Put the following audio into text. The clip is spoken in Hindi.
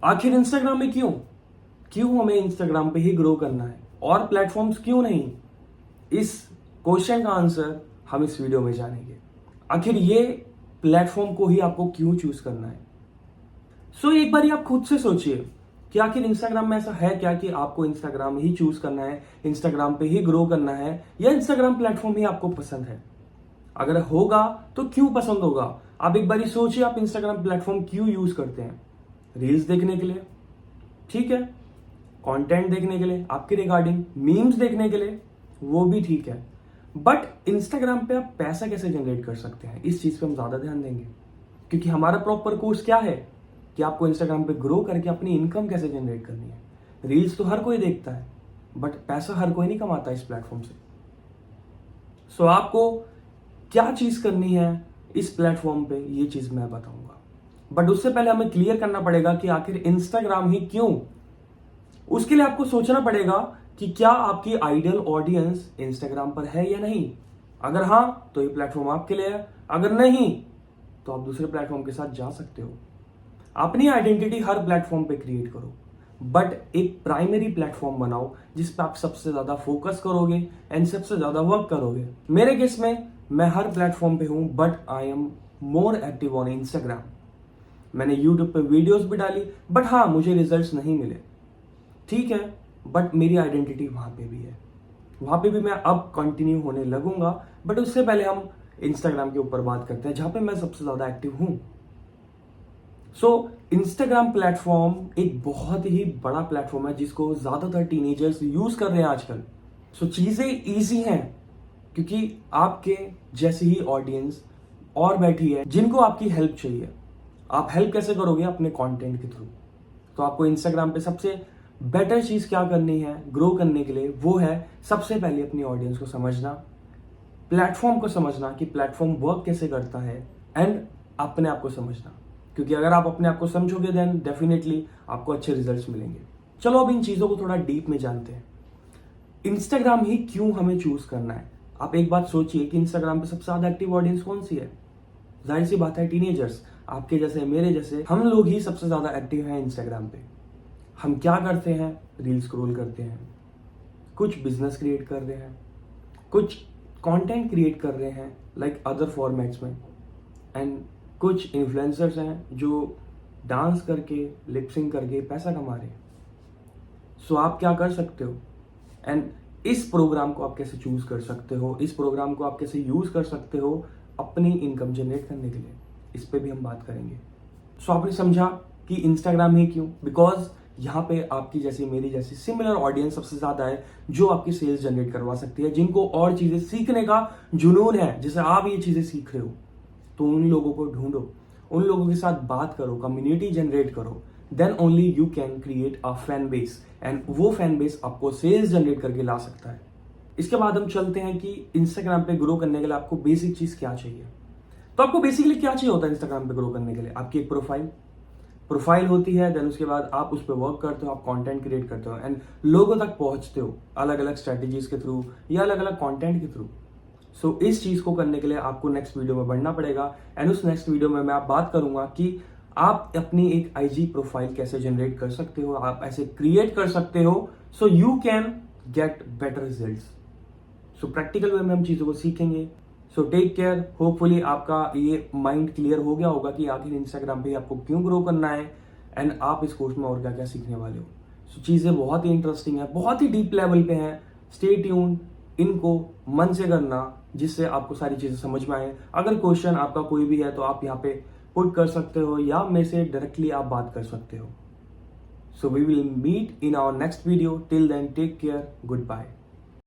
आखिर इंस्टाग्राम में क्यों क्यों हमें इंस्टाग्राम पे ही ग्रो करना है और प्लेटफॉर्म्स क्यों नहीं? इस क्वेश्चन का आंसर हम इस वीडियो में जानेंगे। आखिर ये प्लेटफॉर्म को ही आपको क्यों चूज करना है? एक बार आप खुद से सोचिए कि आखिर इंस्टाग्राम में ऐसा है क्या कि आपको इंस्टाग्राम ही चूज करना है, इंस्टाग्राम पे ही ग्रो करना है, या इंस्टाग्राम प्लेटफॉर्म ही आपको पसंद है? अगर होगा तो क्यों पसंद होगा? आप एक बार सोचिए, आप इंस्टाग्राम प्लेटफॉर्म क्यों यूज करते हैं? रील्स देखने के लिए, ठीक है, कंटेंट देखने के लिए, आपके रिगार्डिंग मीम्स देखने के लिए, वो भी ठीक है। बट इंस्टाग्राम पे आप पैसा कैसे जनरेट कर सकते हैं, इस चीज पे हम ज्यादा ध्यान देंगे, क्योंकि हमारा प्रॉपर कोर्स क्या है कि आपको इंस्टाग्राम पे ग्रो करके अपनी इनकम कैसे जनरेट करनी है। रील्स तो हर कोई देखता है, बट पैसा हर कोई नहीं कमाता इस प्लेटफॉर्म से। आपको क्या चीज करनी है इस प्लेटफॉर्म पे, ये चीज मैं बताऊंगा। बट उससे पहले हमें क्लियर करना पड़ेगा कि आखिर इंस्टाग्राम ही क्यों। उसके लिए आपको सोचना पड़ेगा कि क्या आपकी आइडियल ऑडियंस इंस्टाग्राम पर है या नहीं। अगर हाँ, तो ये प्लेटफॉर्म आपके लिए है। अगर नहीं, तो आप दूसरे प्लेटफॉर्म के साथ जा सकते हो। अपनी आइडेंटिटी हर प्लेटफॉर्म पे क्रिएट करो, बट एक प्राइमरी प्लेटफॉर्म बनाओ जिस पे आप सबसे ज्यादा फोकस करोगे एंड सबसे ज्यादा वर्क करोगे। मेरे केस में मैं हर प्लेटफॉर्म पे हूं, but I am more active on Instagram. मैंने यूट्यूब पे वीडियोस भी डाली, बट हाँ, मुझे रिजल्ट्स नहीं मिले, ठीक है, बट मेरी आइडेंटिटी वहां पे भी है। वहां पे भी मैं अब कंटिन्यू होने लगूंगा। बट उससे पहले हम इंस्टाग्राम के ऊपर बात करते हैं, जहां पे मैं सबसे ज्यादा एक्टिव हूं। इंस्टाग्राम प्लेटफॉर्म एक बहुत ही बड़ा प्लेटफॉर्म है जिसको ज्यादातर टीनेजर्स यूज कर रहे हैं आजकल। चीजें इजी हैं क्योंकि आपके जैसी ही ऑडियंस और बैठी है जिनको आपकी हेल्प चाहिए। आप हेल्प कैसे करोगे? अपने कंटेंट के थ्रू। तो आपको इंस्टाग्राम पे सबसे बेटर चीज क्या करनी है ग्रो करने के लिए, वो है सबसे पहले अपनी ऑडियंस को समझना, प्लेटफॉर्म को समझना कि प्लेटफॉर्म वर्क कैसे करता है, एंड अपने आप को समझना। क्योंकि अगर आप अपने आप को समझोगे देन डेफिनेटली आपको अच्छे रिजल्ट्स मिलेंगे। चलो अब इन चीजों को थोड़ा डीप में जानते हैं। इंस्टाग्राम ही क्यों हमें चूज करना है? आप एक बात सोचिए कि इंस्टाग्राम पे सबसे ज्यादा एक्टिव ऑडियंस कौन सी है? जाहिर सी बात है, टीनेजर्स, आपके जैसे, मेरे जैसे, हम लोग ही सबसे ज्यादा एक्टिव हैं इंस्टाग्राम पे। हम क्या करते हैं? रील स्क्रॉल करते हैं, कुछ बिजनेस क्रिएट कर रहे हैं, कुछ कंटेंट क्रिएट कर रहे हैं लाइक अदर फॉर्मेट्स में, एंड कुछ इन्फ्लुएंसर्स हैं जो डांस करके, लिपसिंग करके पैसा कमा रहे हैं। आप क्या कर सकते हो, एंड इस प्रोग्राम को आप कैसे चूज कर सकते हो, इस प्रोग्राम को आप कैसे यूज कर सकते हो अपनी इनकम जनरेट करने के लिए, इस पे भी हम बात करेंगे। आपने समझा कि इंस्टाग्राम ही क्यों? बिकॉज यहाँ पे आपकी जैसी, मेरी जैसी सिमिलर ऑडियंस सबसे ज्यादा है जो आपकी सेल्स जनरेट करवा सकती है, जिनको और चीजें सीखने का जुनून है, जैसे आप ये चीजें सीख रहे हो। तो उन लोगों को ढूंढो, उन लोगों के साथ बात करो, कम्युनिटी जनरेट करो, then only you can create a fan base, and वो फैन बेस आपको सेल्स जनरेट करके ला सकता है। इसके बाद हम चलते हैं कि इंस्टाग्राम पे ग्रो करने के लिए आपको बेसिक चीज क्या चाहिए। तो आपको बेसिकली क्या चाहिए होता है इंस्टाग्राम पे ग्रो करने के लिए? आपकी एक प्रोफाइल होती है, देन उसके बाद आप उस पर वर्क करते हो, आप कंटेंट क्रिएट करते हो एंड लोगों तक पहुंचते हो अलग अलग स्ट्रेटेजीज के थ्रू या अलग अलग कंटेंट के थ्रू। इस चीज को करने के लिए आपको नेक्स्ट वीडियो में बढ़ना पड़ेगा, एंड उस नेक्स्ट वीडियो में मैं बात करूंगा कि आप अपनी एक आईजी प्रोफाइल कैसे जनरेट कर सकते हो, आप ऐसे क्रिएट कर सकते हो so you can get better results. Practical way में हम चीजों को सीखेंगे। Take care. होपफुली आपका ये माइंड क्लियर हो गया होगा कि आखिर इंस्टाग्राम पे आपको क्यों ग्रो करना है, एंड आप इस कोर्स में और क्या क्या सीखने वाले हो। चीजें बहुत ही इंटरेस्टिंग है, बहुत ही डीप लेवल पे हैं। स्टे ट्यून, इनको मन से करना जिससे आपको सारी चीजें समझ में आए। अगर क्वेश्चन आपका कोई भी है तो आप यहाँ पे पुट कर सकते हो या मेरे से डायरेक्टली आप बात कर सकते हो। We will meet in our next video. Till then take care, good bye.